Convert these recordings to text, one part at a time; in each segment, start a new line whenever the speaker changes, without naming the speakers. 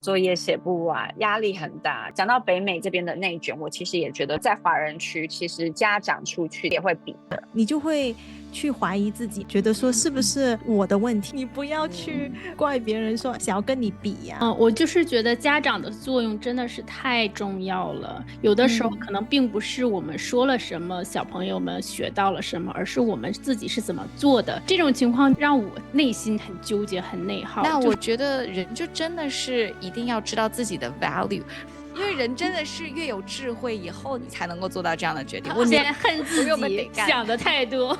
作业写不完，压力很大。讲到北美这边的内卷，我其实也觉得在华人区，其实家长出去也会比的。
你就会去怀疑自己，觉得说是不是我的问题？你不要去怪别人说想要跟你比呀。
我就是觉得家长的作用真的是太重要了。有的时候可能并不是我们说了什么，小朋友们学到了什么，而是我们自己是怎么做的。这种情况让我内心很纠结，很内耗。
那我觉得人就真的是一定要知道自己的 value。因为人真的是越有智慧以后，你才能够做到这样的决定。
我现在恨自己想的太多。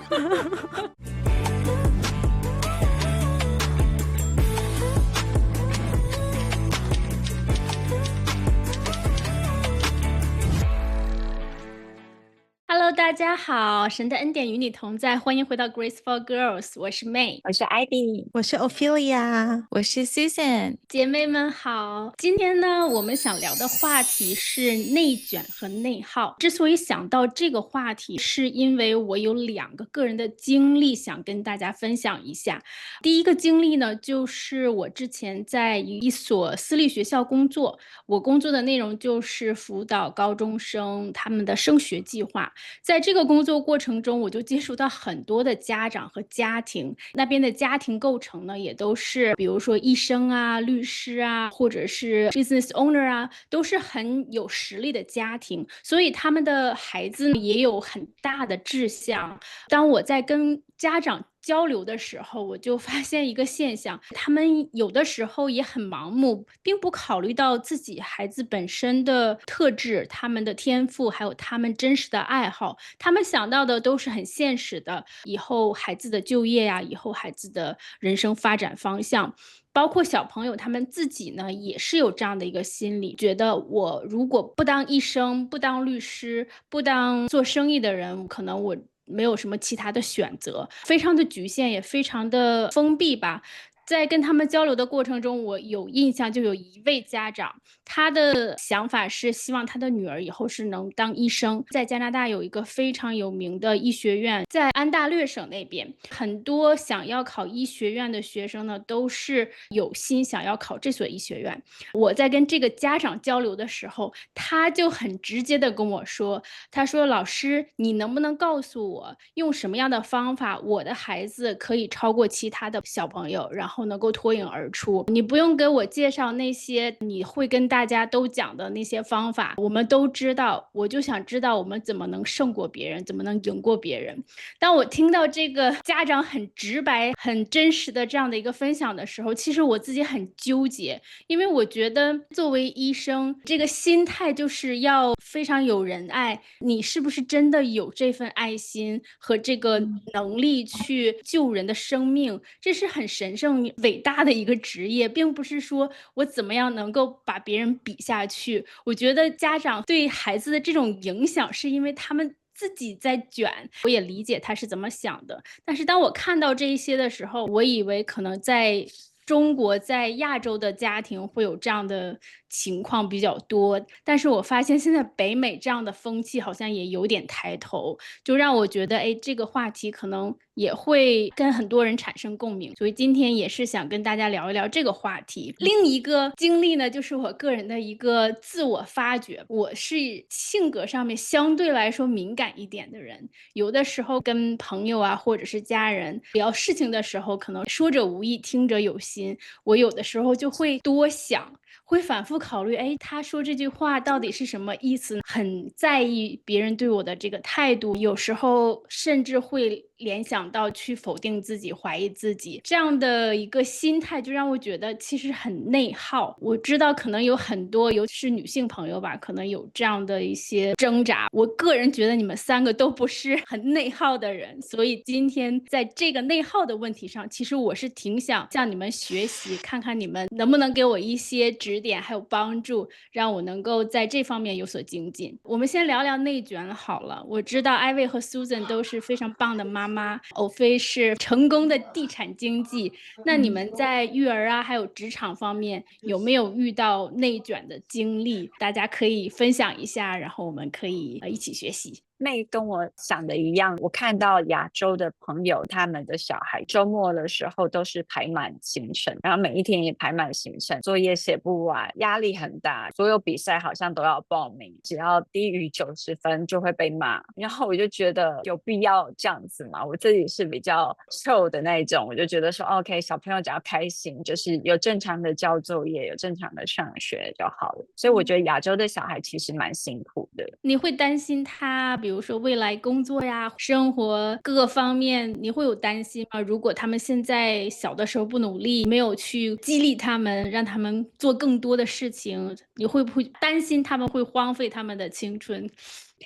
Hello， 大家好，神的恩典与你同在，欢迎回到 Graceful Girls， 我是 May，
我是 Ivy，
我是 Ophelia，
我是 Susan。
姐妹们好。今天呢，我们想聊的话题是内卷和内耗。之所以想到这个话题，是因为我有2个个人的经历想跟大家分享一下。第一个经历呢，就是我之前在一所私立学校工作，我工作的内容就是辅导高中生他们的升学计划。在这个工作过程中，我就接触到很多的家长和家庭，那边的家庭构成呢，也都是比如说医生啊、律师啊，或者是 business owner 啊，都是很有实力的家庭，所以他们的孩子也有很大的志向。当我在跟家长交流的时候，我就发现一个现象，他们有的时候也很盲目，并不考虑到自己孩子本身的特质、他们的天赋，还有他们真实的爱好。他们想到的都是很现实的，以后孩子的就业呀，以后孩子的人生发展方向。包括小朋友他们自己呢，也是有这样的一个心理，觉得我如果不当医生、不当律师、不当做生意的人，可能我没有什么其他的选择，非常的局限，也非常的封闭吧。在跟他们交流的过程中，我有印象就有一位家长，他的想法是希望他的女儿以后是能当医生。在加拿大有一个非常有名的医学院，在安大略省那边，很多想要考医学院的学生呢，都是有心想要考这所医学院。我在跟这个家长交流的时候，他就很直接的跟我说，他说老师，你能不能告诉我用什么样的方法，我的孩子可以超过其他的小朋友，然后能够脱颖而出。你不用给我介绍那些你会跟大家都讲的那些方法，我们都知道，我就想知道我们怎么能胜过别人，怎么能赢过别人。当我听到这个家长很直白、很真实的这样的一个分享的时候，其实我自己很纠结，因为我觉得作为医生，这个心态就是要非常有仁爱，你是不是真的有这份爱心和这个能力去救人的生命，这是很神圣伟大的一个职业，并不是说我怎么样能够把别人比下去。我觉得家长对孩子的这种影响是因为他们自己在卷，我也理解他是怎么想的。但是当我看到这一些的时候，我以为可能在中国，在亚洲的家庭会有这样的情况比较多，但是我发现现在北美这样的风气好像也有点抬头，就让我觉得，哎，这个话题可能也会跟很多人产生共鸣，所以今天也是想跟大家聊一聊这个话题。另一个经历呢，就是我个人的一个自我发掘，我是性格上面相对来说敏感一点的人，有的时候跟朋友啊，或者是家人聊事情的时候，可能说者无意，听者有心，我有的时候就会多想，会反复考虑，哎，他说这句话到底是什么意思？很在意别人对我的这个态度，有时候甚至会联想到去否定自己、怀疑自己，这样的一个心态就让我觉得其实很内耗。我知道可能有很多，尤其是女性朋友吧，可能有这样的一些挣扎。我个人觉得你们3个都不是很内耗的人，所以今天在这个内耗的问题上，其实我是挺想向你们学习，看看你们能不能给我一些指点还有帮助，让我能够在这方面有所精进。我们先聊聊内卷好了。我知道艾薇和 Susan 都是非常棒的妈妈，欧菲是成功的地产经纪，那你们在育儿啊还有职场方面有没有遇到内卷的经历？大家可以分享一下，然后我们可以一起学习。
妹跟我想的一样，我看到亚洲的朋友他们的小孩周末的时候都是排满行程，然后每一天也排满行程，作业写不完，压力很大，所有比赛好像都要报名，只要低于90分就会被骂。然后我就觉得有必要这样子吗？我自己是比较臭的那一种，我就觉得说 OK， 小朋友只要开心，就是有正常的交作业，有正常的上学就好了。所以我觉得亚洲的小孩其实蛮辛苦的。
你会担心他，比如说未来工作呀、生活各个方面，你会有担心吗？如果他们现在小的时候不努力，没有去激励他们，让他们做更多的事情，你会不会担心他们会荒废他们的青春？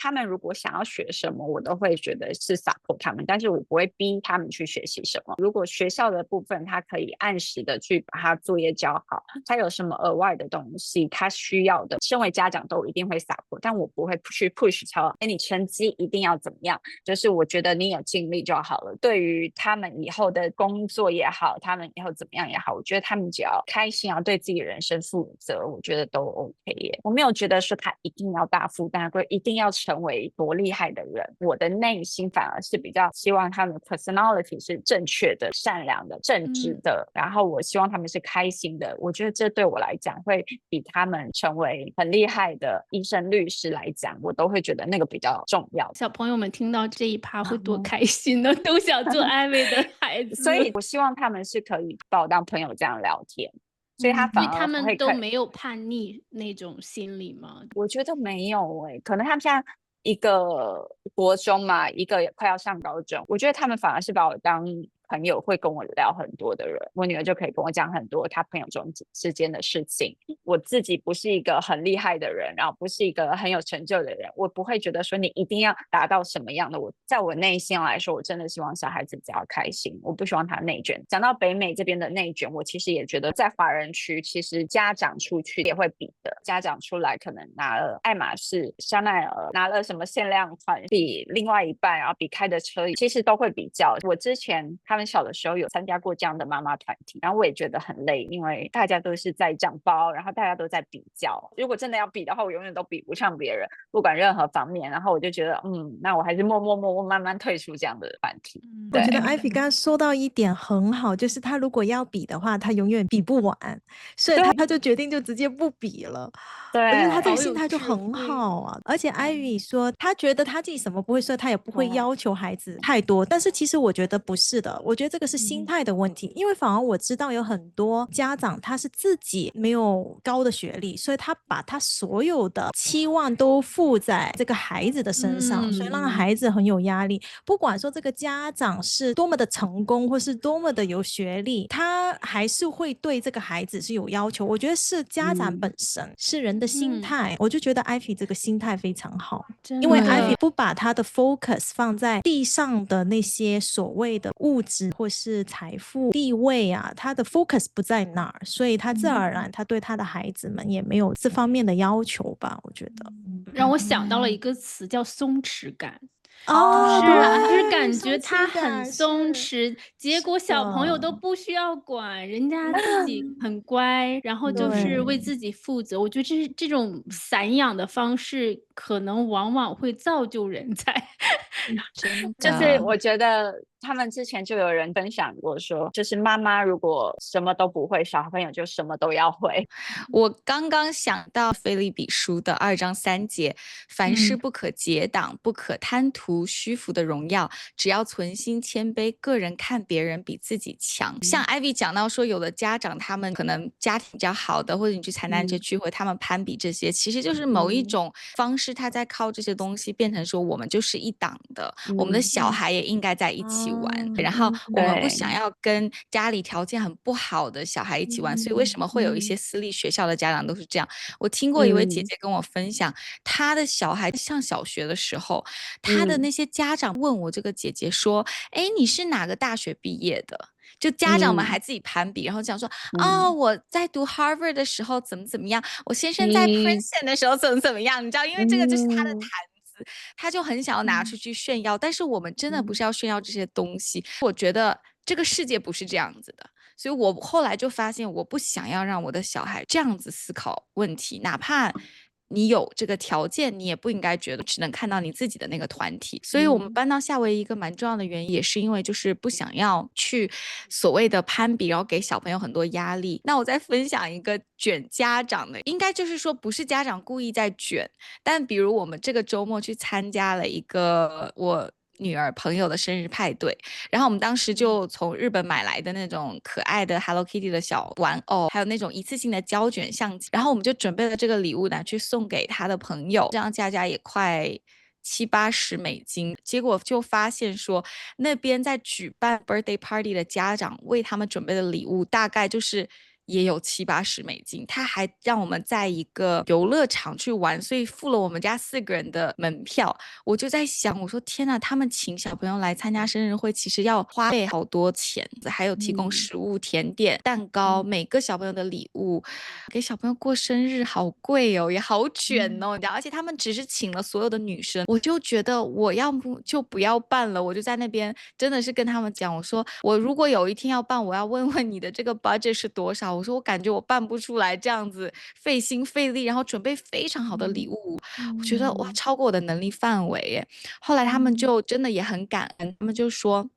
他们如果想要学什么，我都会觉得是 support 他们，但是我不会逼他们去学习什么。如果学校的部分他可以按时的去把他作业交好，他有什么额外的东西他需要的，身为家长都一定会 support， 但我不会去 push 他，你成绩一定要怎么样，就是我觉得你有尽力就好了。对于他们以后的工作也好，他们以后怎么样也好，我觉得他们只要开心，要对自己人生负责，我觉得都 OK 耶。我没有觉得说他一定要大富大贵，一定要成为多厉害的人，我的内心反而是比较希望他们的 personality 是正确的、善良的、正直的，然后我希望他们是开心的。我觉得这对我来讲会比他们成为很厉害的医生、律师来讲，我都会觉得那个比较重要。
小朋友们听到这一趴会多开心呢，都想做艾薇的孩子。
所以我希望他们是可以把我当朋友这样聊天。所以他反而
他们
会
都没有叛逆那种心理吗？
我觉得没有可能他们现在一个国中嘛，一个也快要上高中，我觉得他们反而是把我当朋友，会跟我聊很多的人。我女儿就可以跟我讲很多她朋友中之间的事情。我自己不是一个很厉害的人，然后不是一个很有成就的人，我不会觉得说你一定要达到什么样的。在我内心来说，我真的希望小孩子只要开心，我不希望他内卷。讲到北美这边的内卷，我其实也觉得在华人区，其实家长出去也会比的。家长出来可能拿了爱马仕、香奈儿，拿了什么限量款，比另外一半，然后比开的车，其实都会比较。我之前他们小的时候有参加过这样的妈妈团体，然后我也觉得很累，因为大家都是在长包，然后大家都在比较。如果真的要比的话，我永远都比不上别人，不管任何方面。然后我就觉得那我还是默默慢慢退出这样的团体。
我觉得 Ivy 刚刚说到一点很好，就是他如果要比的话，他永远比不完，所以他就决定就直接不比了。
对，
我觉得他这个心态就很好啊。而且 Ivy 说他觉得他自己什么不会，所以他也不会要求孩子太多。但是其实我觉得不是的，我觉得这个是心态的问题。因为反而我知道有很多家长他是自己没有高的学历，所以他把他所有的期望都付在这个孩子的身上，所以让孩子很有压力。不管说这个家长是多么的成功或是多么的有学历，他还是会对这个孩子是有要求。我觉得是家长本身，是人的心态。我就觉得 Ivy 这个心态非常好，因为 Ivy 不把他的 focus 放在地上的那些所谓的物质或是财富地位啊，他的 focus 不在那儿，所以他自然而然他对他的孩子们也没有这方面的要求吧，我觉得。
让我想到了一个词叫松弛感。
就是
感觉他很松弛，结果小朋友都不需要管，人家自己很乖，然后就是为自己负责。我觉得这种散养的方式，可能往往会造就人才。
就是我觉得他们之前就有人分享过说，就是妈妈如果什么都不会，小朋友就什么都要会。
我刚刚想到腓立比书的2章3节，凡事不可结党，不可贪图虚浮的荣耀，只要存心谦卑，个人看别人比自己强。像 Ivy 讲到说，有的家长他们可能家庭比较好的，或者你去参加这些聚会，他们攀比这些，其实就是某一种方式，他在靠这些东西变成说我们就是一党的，我们的小孩也应该在一起玩，然后我们不想要跟家里条件很不好的小孩一起玩，所以为什么会有一些私立学校的家长都是这样。我听过一位姐姐跟我分享，她的小孩上小学的时候，她的那些家长问我这个姐姐说，你是哪个大学毕业的？就家长们还自己攀比，然后讲说我在读 Harvard 的时候怎么样，我先生在 Princeton 的时候怎么样，你知道，因为这个就是他的谈子，他就很想要拿出去炫耀。但是我们真的不是要炫耀这些东西，我觉得这个世界不是这样子的。所以我后来就发现，我不想要让我的小孩这样子思考问题，哪怕你有这个条件，你也不应该觉得只能看到你自己的那个团体。所以我们搬到夏威夷一个蛮重要的原因，也是因为就是不想要去所谓的攀比，然后给小朋友很多压力。那我再分享一个卷家长的，应该就是说不是家长故意在卷，但比如我们这个周末去参加了一个我女儿朋友的生日派对，然后我们当时就从日本买来的那种可爱的 Hello Kitty 的小玩偶，还有那种一次性的胶卷相机，然后我们就准备了这个礼物拿去送给他的朋友，这样加加也快$70-80，结果就发现说那边在举办 birthday party 的家长为他们准备的礼物大概就是也有$70-80，他还让我们在一个游乐场去玩，所以付了我们家4个人的门票。我就在想，我说天哪，他们请小朋友来参加生日会，其实要花费好多钱，还有提供食物、甜点、蛋糕，每个小朋友的礼物，给小朋友过生日好贵哦，也好卷哦，而且他们只是请了所有的女生，我就觉得我要不就不要办了，我就在那边真的是跟他们讲，我说我如果有一天要办，我要问问你的这个 budget 是多少，我说我感觉我办不出来这样子费心费力，然后准备非常好的礼物，我觉得哇超过我的能力范围耶。后来他们就真的也很感恩，他们就说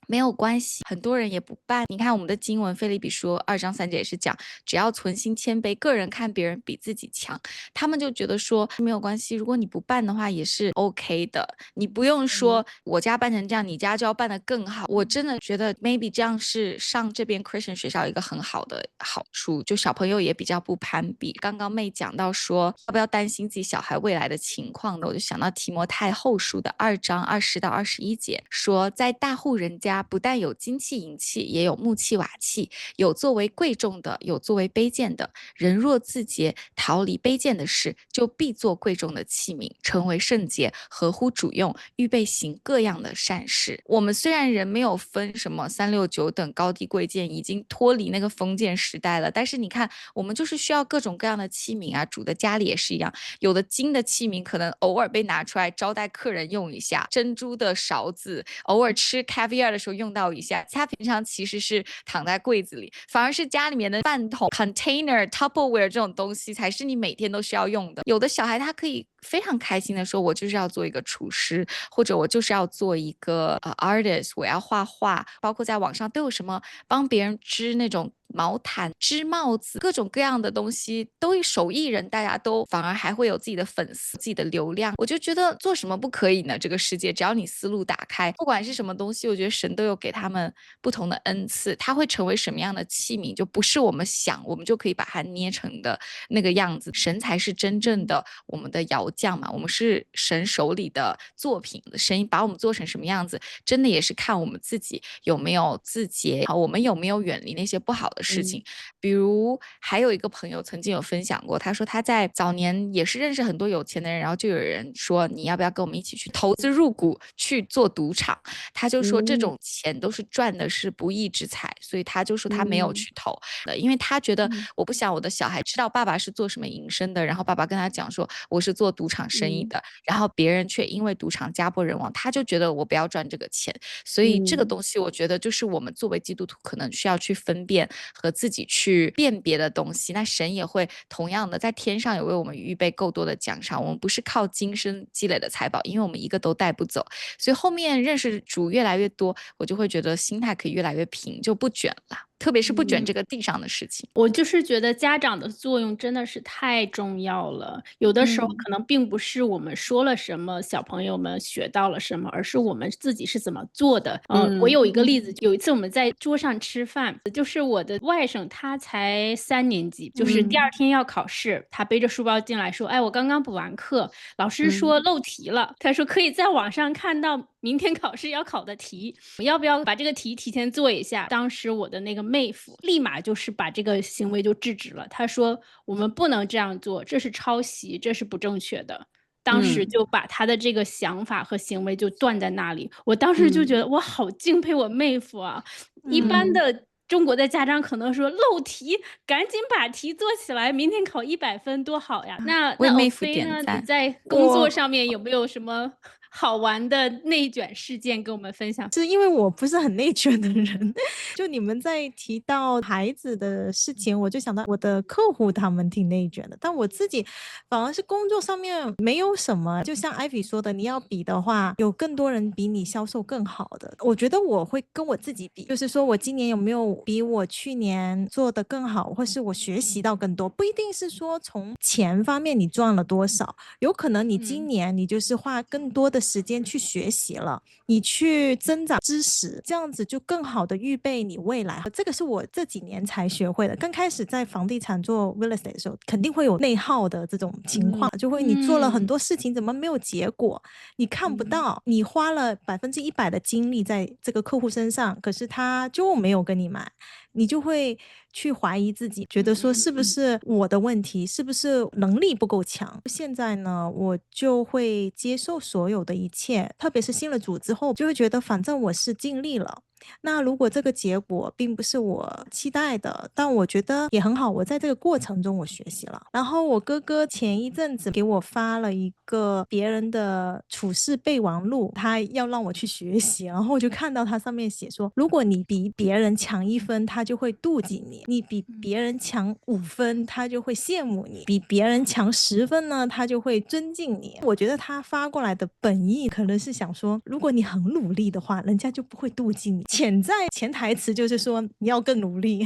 没有关系，很多人也不办。你看我们的经文腓立比书2章3节也是讲，只要存心谦卑，个人看别人比自己强。他们就觉得说没有关系，如果你不办的话也是 OK 的，你不用说我家办成这样，你家就要办得更好。我真的觉得 maybe 这样是上这边 Christian 学校一个很好的好处，就小朋友也比较不攀比。刚刚妹讲到说要不要担心自己小孩未来的情况的，我就想到提摩太后书的2章20-21节说，在大户人家不但有金器银器，也有木器瓦器，有作为贵重的，有作为卑贱的。人若自洁，逃离卑贱的事，就必做贵重的器皿，成为圣洁，合乎主用，预备行各样的善事。我们虽然人没有分什么369等高低贵贱，已经脱离那个封建时代了，但是你看我们就是需要各种各样的器皿啊，主的家里也是一样，有的金的器皿可能偶尔被拿出来招待客人用一下，珍珠的勺子偶尔吃 caviar 的时候用到一下，它平常其实是躺在柜子里，反而是家里面的饭桶 container Tupperware 这种东西才是你每天都需要用的。有的小孩他可以非常开心的说，我就是要做一个厨师，或者我就是要做一个artist， 我要画画，包括在网上都有什么帮别人织那种毛毯、织帽子，各种各样的东西，都手艺人，大家都反而还会有自己的粉丝、自己的流量。我就觉得做什么不可以呢？这个世界只要你思路打开，不管是什么东西，我觉得神都有给他们不同的恩赐，他会成为什么样的器皿，就不是我们想我们就可以把它捏成的那个样子。神才是真正的我们的窑匠嘛，我们是神手里的作品，神把我们做成什么样子，真的也是看我们自己有没有自洁，我们有没有远离那些不好的事情。比如还有一个朋友曾经有分享过，他说他在早年也是认识很多有钱的人，然后就有人说你要不要跟我们一起去投资入股去做赌场，他就说这种钱都是赚的是不义之财，所以他就说他没有去投，因为他觉得我不想我的小孩知道爸爸是做什么营生的，然后爸爸跟他讲说我是做赌场生意的，然后别人却因为赌场家破人亡，他就觉得我不要赚这个钱。所以这个东西我觉得就是我们作为基督徒可能需要去分辨和自己去辨别的东西。那神也会同样的在天上有为我们预备够多的奖赏，我们不是靠今生积累的财宝，因为我们一个都带不走。所以后面认识主越来越多，我就会觉得心态可以越来越平，就不卷了，特别是不卷这个地上的事情。
我就是觉得家长的作用真的是太重要了，有的时候可能并不是我们说了什么，小朋友们学到了什么，而是我们自己是怎么做的。我有一个例子，有一次我们在桌上吃饭，就是我的外甥他才3年级，就是第2天要考试，他背着书包进来说，哎，我刚刚补完课，老师说漏题了，他说可以在网上看到明天考试要考的题，要不要把这个题提前做一下？当时我的那个妹夫立马就是把这个行为就制止了，他说我们不能这样做，这是抄袭，这是不正确的。当时就把他的这个想法和行为就断在那里。我当时就觉得我好敬佩我妹夫啊，一般的中国的家长可能说漏题，赶紧把题做起来，明天考100分多好呀。那
为妹夫
欧菲呢？
点赞。
你在工作上面有没有什么好玩的内卷事件跟我们分享？
是因为我不是很内卷的人，就你们在提到孩子的事情，我就想到我的客户他们挺内卷的，但我自己反而是工作上面没有什么。就像Ivy说的，你要比的话，有更多人比你销售更好的。我觉得我会跟我自己比，就是说我今年有没有比我去年做的更好，或是我学习到更多，不一定是说从钱方面你赚了多少，有可能你今年你就是花更多的时间去学习了。你去增长知识，这样子就更好的预备你未来。这个是我这几年才学会的。刚开始在房地产做 real estate 的时候，肯定会有内耗的这种情况，就会你做了很多事情，怎么没有结果？你看不到，你花了100%的精力在这个客户身上，可是他就没有跟你买，你就会去怀疑自己，觉得说是不是我的问题，是不是能力不够强。现在呢，我就会接受所有的一切，特别是信了主之后，就会觉得反正我是尽力了。那如果这个结果并不是我期待的，但我觉得也很好，我在这个过程中我学习了。然后我哥哥前一阵子给我发了一个别人的处事备忘录，他要让我去学习，然后我就看到他上面写说，如果你比别人强1分，他就会妒忌你；你比别人强5分，他就会羡慕你；比别人强10分呢，他就会尊敬你。我觉得他发过来的本意可能是想说，如果你很努力的话，人家就不会妒忌你。潜台词就是说你要更努力，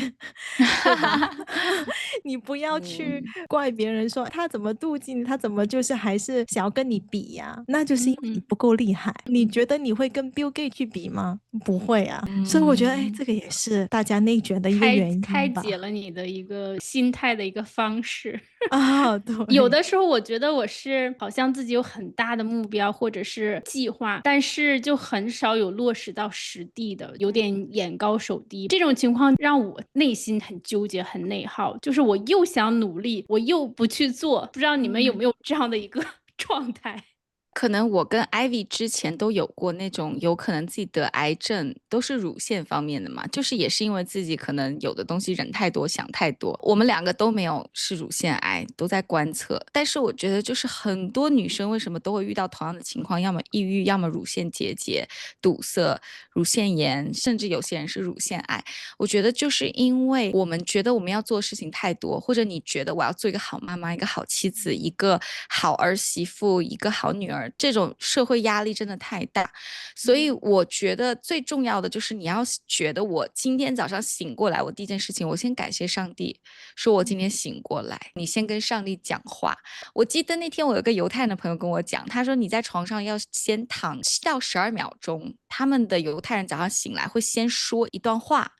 对吧？你不要去怪别人说他怎么妒忌你，他怎么就是还是想要跟你比呀？那就是因为你不够厉害。你觉得你会跟 Bill Gates 去比吗？不会啊。所以我觉得，这个也是大家内卷的一个原因吧。
开解了你的一个心态的一个方式。
啊，对。
有的时候我觉得我是好像自己有很大的目标或者是计划，但是就很少有落实到实地的，有点眼高手低。这种情况让我内心很纠结，很内耗，就是我又想努力，我又不去做。不知道你们有没有这样的一个状态？
可能我跟 Ivy 之前都有过那种有可能自己得癌症，都是乳腺方面的嘛，就是也是因为自己可能有的东西忍太多想太多。我们2个都没有是乳腺癌，都在观测。但是我觉得就是很多女生为什么都会遇到同样的情况，要么抑郁，要么乳腺结节堵塞、乳腺炎，甚至有些人是乳腺癌。我觉得就是因为我们觉得我们要做的事情太多，或者你觉得我要做一个好妈妈、一个好妻子、一个好儿媳妇、一个好女儿，这种社会压力真的太大。所以我觉得最重要的就是你要觉得我今天早上醒过来，我第一件事情我先感谢上帝，说我今天醒过来。你先跟上帝讲话。我记得那天我有个犹太人的朋友跟我讲，他说你在床上要先躺7到12秒钟，他们的犹太人早上醒来会先说一段话，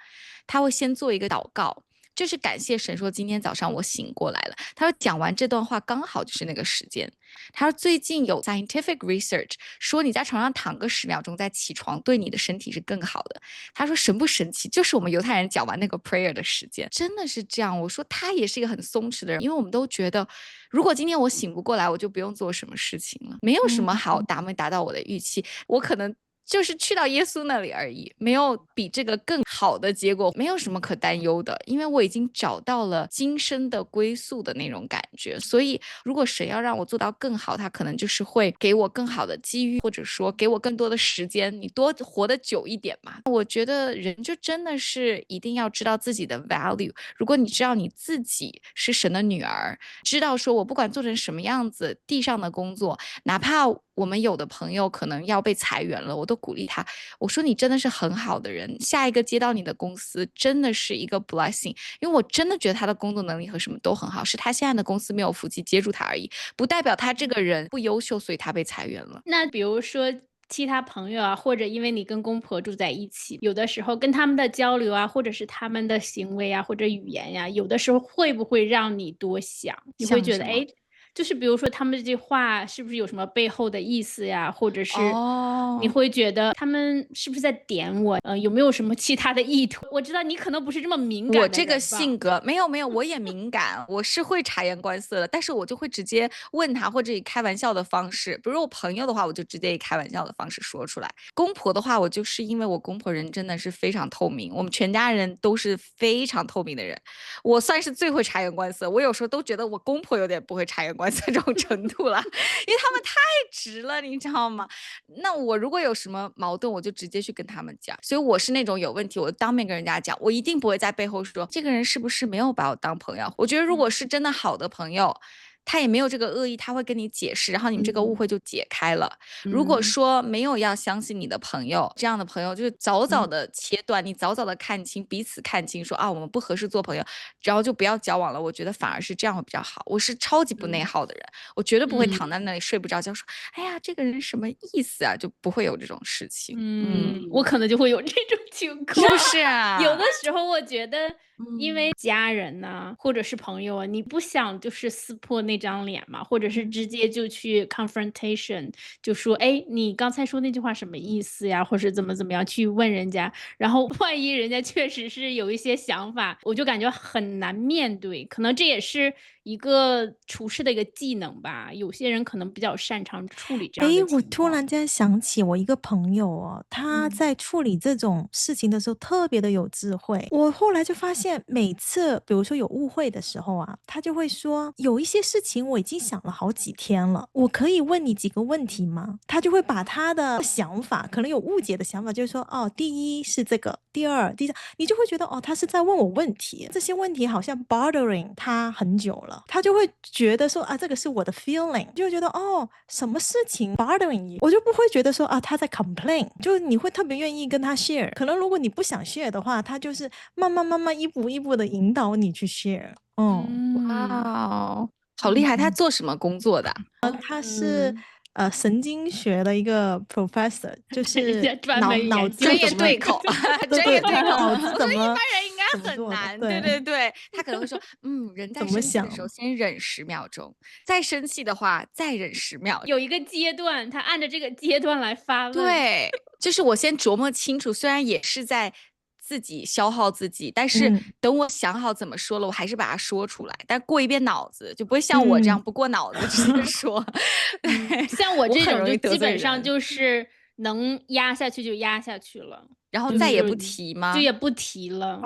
他会先做一个祷告，就是感谢神说今天早上我醒过来了。他说讲完这段话刚好就是那个时间。他说最近有 scientific research 说你在床上躺个10秒钟再起床对你的身体是更好的。他说神不神奇，就是我们犹太人讲完那个 prayer 的时间，真的是这样。我说他也是一个很松弛的人，因为我们都觉得如果今天我醒不过来，我就不用做什么事情了，没有什么好达没达到我的预期，我可能就是去到耶稣那里而已，没有比这个更好的结果，没有什么可担忧的，因为我已经找到了今生的归宿的那种感觉。所以如果神要让我做到更好，他可能就是会给我更好的机遇，或者说给我更多的时间，你多活得久一点嘛。我觉得人就真的是一定要知道自己的 value。 如果你知道你自己是神的女儿，知道说我不管做成什么样子，地上的工作，哪怕我们有的朋友可能要被裁员了，我都鼓励他，我说你真的是很好的人，下一个接到你的公司真的是一个 blessing。 因为我真的觉得他的工作能力和什么都很好，是他现在的公司没有福气接住他而已，不代表他这个人不优秀，所以他被裁员了。
那比如说其他朋友啊，或者因为你跟公婆住在一起，有的时候跟他们的交流啊，或者是他们的行为啊，或者语言呀，有的时候会不会让你多想？你会觉得哎，就是比如说他们这句话是不是有什么背后的意思呀？或者是你会觉得他们是不是在点我？有没有什么其他的意图？我知道你可能不是这么敏感的人吧。
我这个性格没有，我也敏感，我是会察言观色的，但是我就会直接问他，或者以开玩笑的方式，比如我朋友的话，我就直接以开玩笑的方式说出来。公婆的话，我就是因为我公婆人真的是非常透明，我们全家人都是非常透明的人，我算是最会察言观色。我有时候都觉得我公婆有点不会察言观色。关系这种程度了，因为他们太直了，你知道吗？那我如果有什么矛盾，我就直接去跟他们讲。所以我是那种有问题，我当面跟人家讲，我一定不会在背后说这个人是不是没有把我当朋友。我觉得如果是真的好的朋友，他也没有这个恶意，他会跟你解释，然后你们这个误会就解开了。如果说没有要相信你的朋友，这样的朋友就是早早的切断，你早早的看清彼此，看清说啊我们不合适做朋友，然后就不要交往了。我觉得反而是这样会比较好。我是超级不内耗的人，我绝对不会躺在那里睡不着觉说哎呀这个人什么意思啊，就不会有这种事情。
我可能就会有这种情况，
是不是啊？
有的时候我觉得因为家人呐，或者是朋友啊，你不想就是撕破那张脸嘛，或者是直接就去 confrontation，就说哎你刚才说那句话什么意思呀，或是怎么样去问人家，然后万一人家确实是有一些想法，我就感觉很难面对。可能这也是一个处事的一个技能吧，有些人可能比较擅长处理这样的情况。
我突然间想起我一个朋友哦，他在处理这种事情的时候特别的有智慧。我后来就发现，每次比如说有误会的时候啊，他就会说有一些事情我已经想了好几天了，我可以问你几个问题吗？他就会把他的想法，可能有误解的想法，就是说哦，第一是这个，第二、第三，你就会觉得哦，他是在问我问题，这些问题好像 bothering 他很久了，他就会觉得说啊，这个是我的 feeling，就会觉得哦，什么事情 bothering 你，我就不会觉得说啊他在 complain，就你会特别愿意跟他 share。可能如果你不想 share 的话，他就是慢慢一步一步的引导你去 share。
哇，好厉害！他做什么工作的？
他是神经学的一个 professor， 就是脑子
专业对口，专业对口。
脑子怎么，
我说一般人应该很难，对对，他可能会说，人在生气的时候先忍10秒钟，再生气的话再忍10秒，
有一个阶段，他按照这个阶段来发问。
对，就是我先琢磨清楚，虽然也是在自己消耗自己，但是等我想好怎么说了，我还是把它说出来，但过一遍脑子，就不会像我这样不过脑子直接说。
像我这种就基本上就是能压下去就压下去了，
然后再也不提吗？
就也不提了。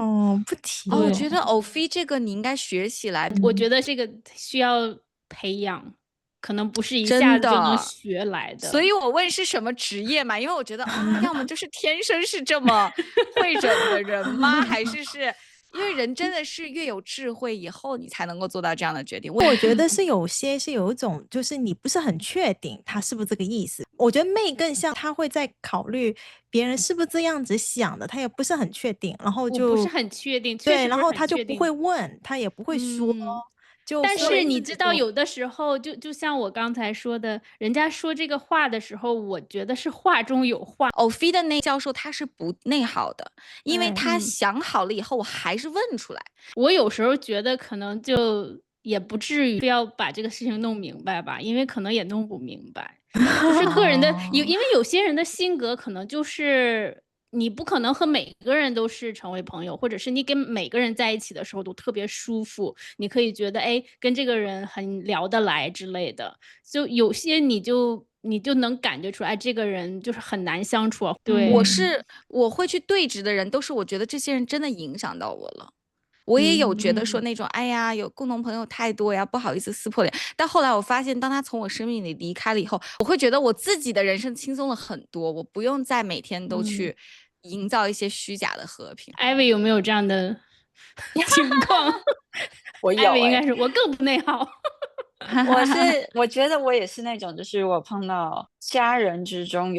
不提。
我觉得欧菲这个你应该学起来。
我觉得这个需要培养，可能不是一下子就能学来的。
所以我问是什么职业嘛，因为我觉得要么就是天生是这么会忍的人吗？还是因为人真的是越有智慧以后你才能够做到这样的决定。
我觉得是有些是有一种就是你不是很确定他是不是这个意思。我觉得妹更像他会在考虑别人是不是这样子想的，他也不是很确定，然后就
我不是很确定，
对，然后他就不会问，他也不会说。
但是你知道有的时候就像我刚才说的，人家说这个话的时候，我觉得是话中有话。
欧菲的那教授他是不内耗的，因为他想好了以后我还是问出来。
我有时候觉得可能就也不至于非要把这个事情弄明白吧，因为可能也弄不明白，就是个人的因为有些人的性格可能就是你不可能和每个人都是成为朋友，或者是你跟每个人在一起的时候都特别舒服，你可以觉得哎跟这个人很聊得来之类的，就有些你就能感觉出来这个人就是很难相处。对，
我会去对峙的人都是我觉得这些人真的影响到我了。我也有觉得说那种哎呀有共同朋友太多呀，不好意思撕破脸，但后来我发现当他从我生命里离开了以后，我会觉得我自己的人生轻松了很多，我不用再每天都去营造一些虚假的和平。
Ivy 有没有这样的情况？
我有
Ivy 应该是我更不内耗。
我觉得我也是那种，就是我碰到家人之中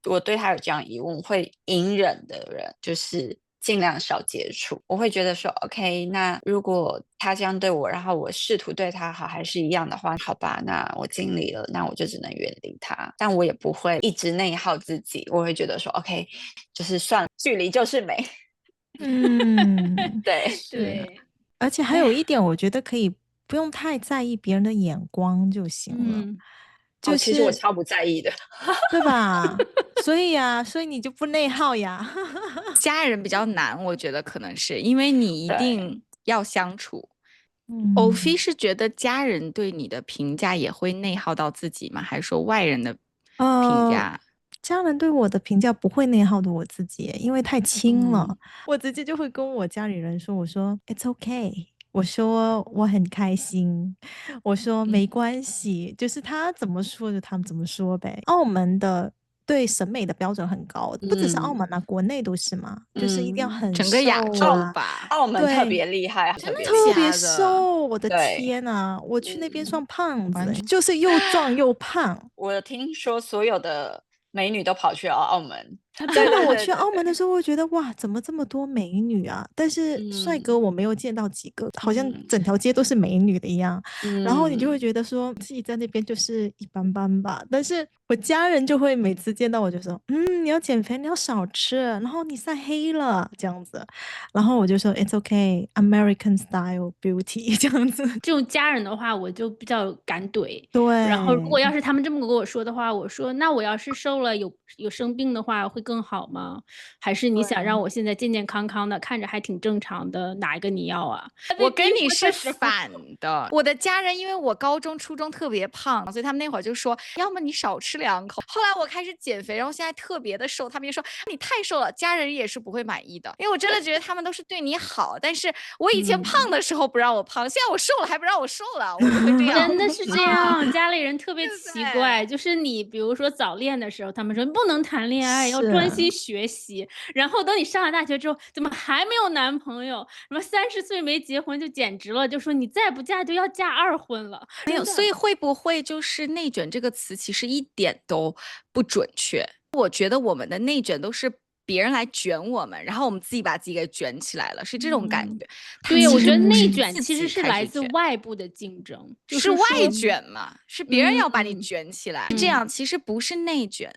我对他有这样疑问会隐忍的人，就是尽量少接触。我会觉得说 OK， 那如果他这样对我，然后我试图对他好还是一样的话，好吧，那我尽力了，那我就只能远离他。但我也不会一直内耗自己，我会觉得说 OK， 就是算了，距离就是美。
对，
而且还有一点我觉得可以不用太在意别人的眼光就行了。就是
其实我超不在意的，
对吧？所以你就不内耗呀。
家人比较难，我觉得可能是因为你一定要相处。欧菲是觉得家人对你的评价也会内耗到自己吗？还是说外人的评价？
家人对我的评价不会内耗的我自己，因为太轻了。我直接就会跟我家里人说，我说 It's okay，我说我很开心，我说
嗯
没关系，就是他怎么说就他们怎么说呗。澳门的对审美的标准很高，不只是澳门啊，国内都是嘛，就是一定要很
整个亚洲
瘦啊，
吧。
澳门特
对，
别厉害，特别厉害。
特别
假的？
瘦，我的
对，
天啊！我去那边算胖子，
完全
就是又壮又胖。
我听说所有的美女都跑去澳门。对
真的，
对
我去
对对对，
澳门的时候，我觉得哇，怎么这么多美女啊？但是帅哥
嗯
我没有见到几个，好像
嗯
整条街都是美女的一样。然后你就会
嗯，
觉得说自己在那边就是一般般吧。但是我家人就会每次见到我就说，你要减肥，你要少吃，然后你晒黑了这样子。然后我就说 It's okay, American style beauty 这样子。
这种家人的话，我就比较敢怼。然后如果
对，
要是他们这么跟我说的话，我说那我要是瘦了有生病的话会更好吗？还是你想让
对，
我现在健健康康的，看着还挺正常的，哪一个你要啊？
我跟
被逼
你是
婚的时候
反的，我的家人因为我高中、初中特别胖，所以他们那会儿就说，要么你少吃2口。后来我开始减肥，然后现在特别的瘦，他们就说你太瘦了，家人也是不会满意的。因为我真的觉得他们都是对你好，但是我以前胖的时候不让我胖，现在我瘦了还不让我瘦了，我就会这样。
真的是这
啊，
样，家里人特别
对不
奇怪，
对？
就是你比如说早恋的时候，他们说你不能谈恋爱，要专
是。
心学习。然后等你上了大学之后，怎么还没有男朋友？什么30岁没结婚就简直了，就说你再不嫁就要嫁二婚了。
没有，所以会不会就是内卷这个词其实一点都不准确？我觉得我们的内卷都是别人来卷我们，然后我们自己把自己给卷起来了，是这种感觉。它
对，我觉得
其实不是
内卷其实
自己
是来自
开始卷。
外部的竞争，就
是外
是说，
卷嘛，是别人要把你
嗯
卷起来。这
嗯，
样其实不是内卷，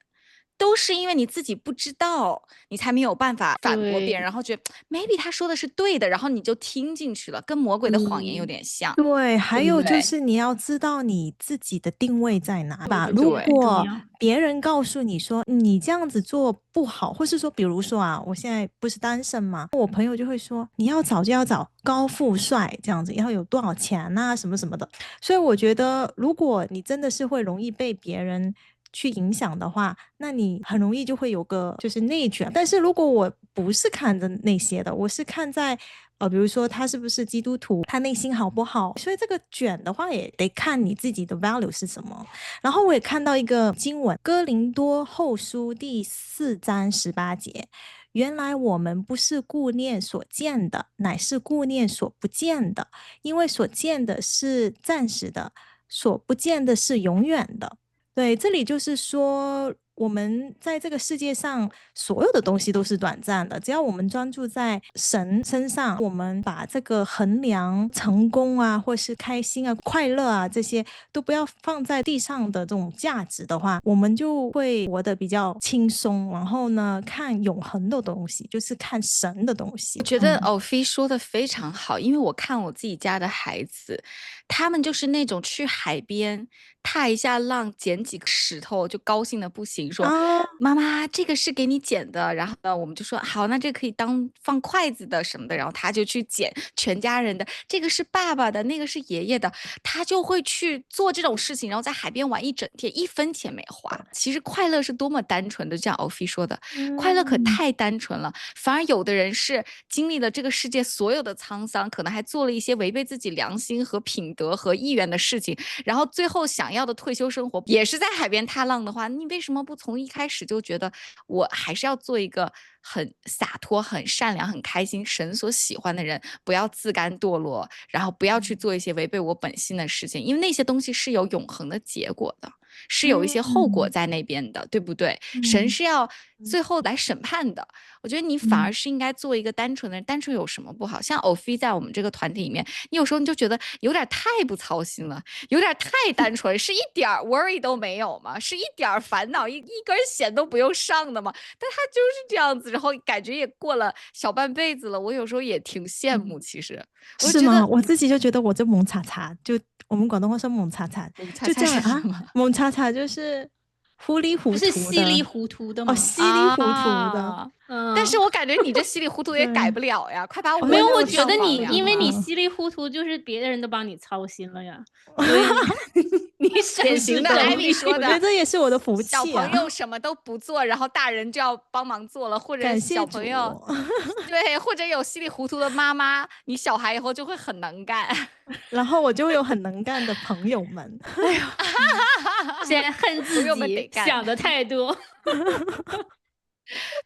都是因为你自己不知道，你才没有办法反驳别人，
对，
然后觉得 maybe 他说的是对的，然后你就听进去了，跟魔鬼的谎言有
嗯，
点像。
对，还有就
对，
是你要知道你自己的定位在哪吧。如
对对对，很重
果
要。
别人告诉你说你这样子做不好，或是说，比如说啊，我现在不是单身嘛，我朋友就会说你要找就要找高富帅这样子，要有多少钱啊，什么什么的。所以我觉得，如果你真的是会容易被别人去影响的话，那你很容易就会有个就是内卷。但是如果我不是看的那些的，我是看在比如说他是不是基督徒，他内心好不好，所以这个卷的话也得看你自己的 value 是什么。然后我也看到一个经文，哥林多后书第4章18节。原来我们不是顾念所见的，乃是顾念所不见的，因为所见的是暂时的，所不见的是永远的。对，这里就是说，我们在这个世界上所有的东西都是短暂的，只要我们专注在神身上，我们把这个衡量成功啊，或是开心啊、快乐啊这些都不要放在地上的这种价值的话，我们就会活得比较轻松。然后呢，看永恒的东西，就是看神的东西。
我觉得欧菲说的非常好，因为我看我自己家的孩子，他们就是那种去海边踏一下浪，捡几个石头就高兴的不行，说
啊，
妈妈这个是给你捡的，然后呢我们就说好，那这可以当放筷子的什么的，然后他就去捡全家人的，这个是爸爸的，那个是爷爷的，他就会去做这种事情，然后在海边玩一整天，一分钱没花。其实快乐是多么单纯的，就像欧菲说的，快乐可太单纯了，反而有的人是经历了这个世界所有的沧桑，可能还做了一些违背自己良心和品德和意愿的事情，然后最后想要的退休生活也是在海边踏浪的话，你为什么不从一开始就觉得我还是要做一个很洒脱、很善良、很开心、神所喜欢的人，不要自甘堕落，然后不要去做一些违背我本心的事情，因为那些东西是有永恒的结果的。是有一些后果在那边的，对不对？神是要最后来审判的。我觉得你反而是应该做一个单纯的人，单纯有什么不好？像欧菲在我们这个团体里面，你有时候你就觉得有点太不操心了，有点太单纯，是一点 worry 都没有吗？是一点烦恼一根弦都不用上的吗？但他就是这样子，然后感觉也过了小半辈子了。我有时候也挺羡慕，其实我
是吗？
觉得
我自己就觉得我这猛叉叉，就我们广东话说猛叉叉，就这样啊，猛叉叉就是糊里糊涂的，
不是稀里糊涂的
哦，
吗？
稀里糊涂的。
但是我感觉你这稀里糊涂也改不了呀，快把我
没有，我
我
觉得你，因为你
嗯
稀里糊涂，就是别的人都帮你操心了呀，所以你典型的
艾米说的，
我觉得这也是我的福气
小
啊。
朋友什么都不做，然后大人就要帮忙做了，或者
感谢
小朋友对，或者有稀里糊涂的妈妈，你小孩以后就会很能干。
然后我就会有很能干的朋友们。
哎呦，现在恨自
朋友们得干
己想的太多。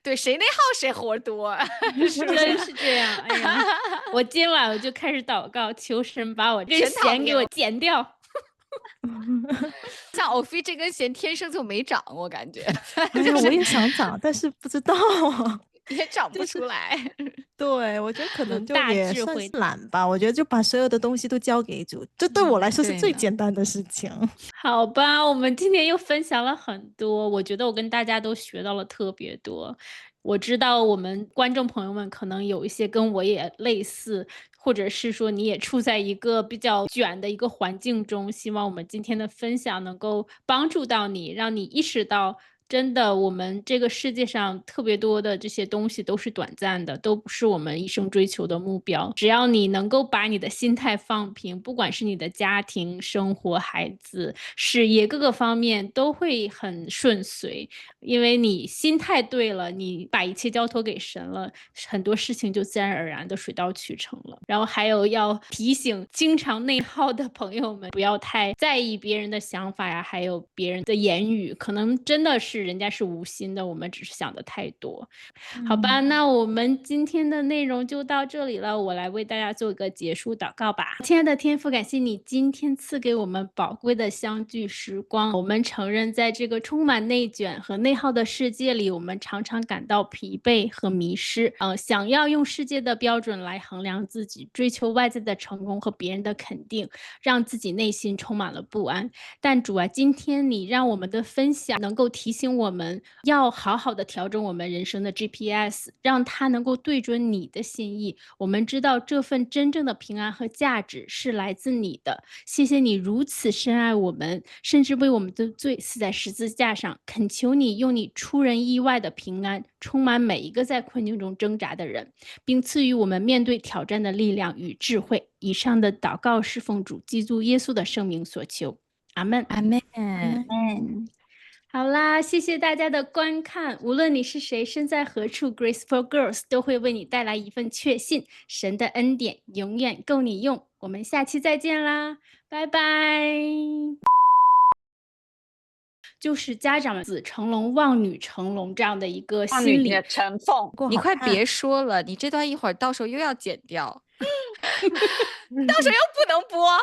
对，谁内耗谁活多，是不
真
是？
是这样。哎呀，我今晚我就开始祷告，求神把我这
全躺
弦给我
平
剪掉。
像欧菲这根弦天生就没长，我感觉
哎呀，我也想长，但是不知道啊。
也长不出来。
对，我觉得可能就
大
也算
智慧
是懒吧。我觉得就把所有的东西都交给主，这对我来说是最
对呢
简单的事情。
好吧，我们今天又分享了很多，我觉得我跟大家都学到了特别多。我知道我们观众朋友们可能有一些跟我也类似，或者是说你也处在一个比较卷的一个环境中，希望我们今天的分享能够帮助到你，让你意识到真的，我们这个世界上特别多的这些东西都是短暂的，都不是我们一生追求的目标。只要你能够把你的心态放平，不管是你的家庭生活、孩子、事业各个方面都会很顺遂，因为你心态对了，你把一切交托给神了，很多事情就自然而然的水到渠成了。然后还有要提醒经常内耗的朋友们，不要太在意别人的想法呀，还有别人的言语，可能真的是人家是无心的，我们只是想的太多。好吧，那我们今天的内容就到这里了，我来为大家做一个结束祷告吧。亲爱的天父，感谢你今天赐给我们宝贵的相聚时光。我们承认，在这个充满内卷和内耗的世界里，我们常常感到疲惫和迷失。想要用世界的标准来衡量自己，追求外在的成功和别人的肯定，让自己内心充满了不安。但主啊，今天你让我们的分享能够提醒我们要好好的调整我们人生的 GPS， 让它能够对准你的心意。我们知道这份真正的平安和价值是来自你的。谢谢你如此深爱我们，甚至为我们的罪死在十字架上。恳求你用你出人意外的平安，充满每一个在困境中挣扎的人，并赐予我们面对挑战的力量与智慧。以上的祷告是奉主基督耶稣的圣名所求。阿门。
阿妹，
好啦，谢谢大家的观看。无论你是谁，身在何处 ，Grace for Girls 都会为你带来一份确信。神的恩典永远够你用。我们下期再见啦，拜拜。就是家长们子成龙、望女成龙这样的一个心理
望女的。陈凤，
你快
过好看
别说了，你这段一会儿到时候又要剪掉，到时候又不能播。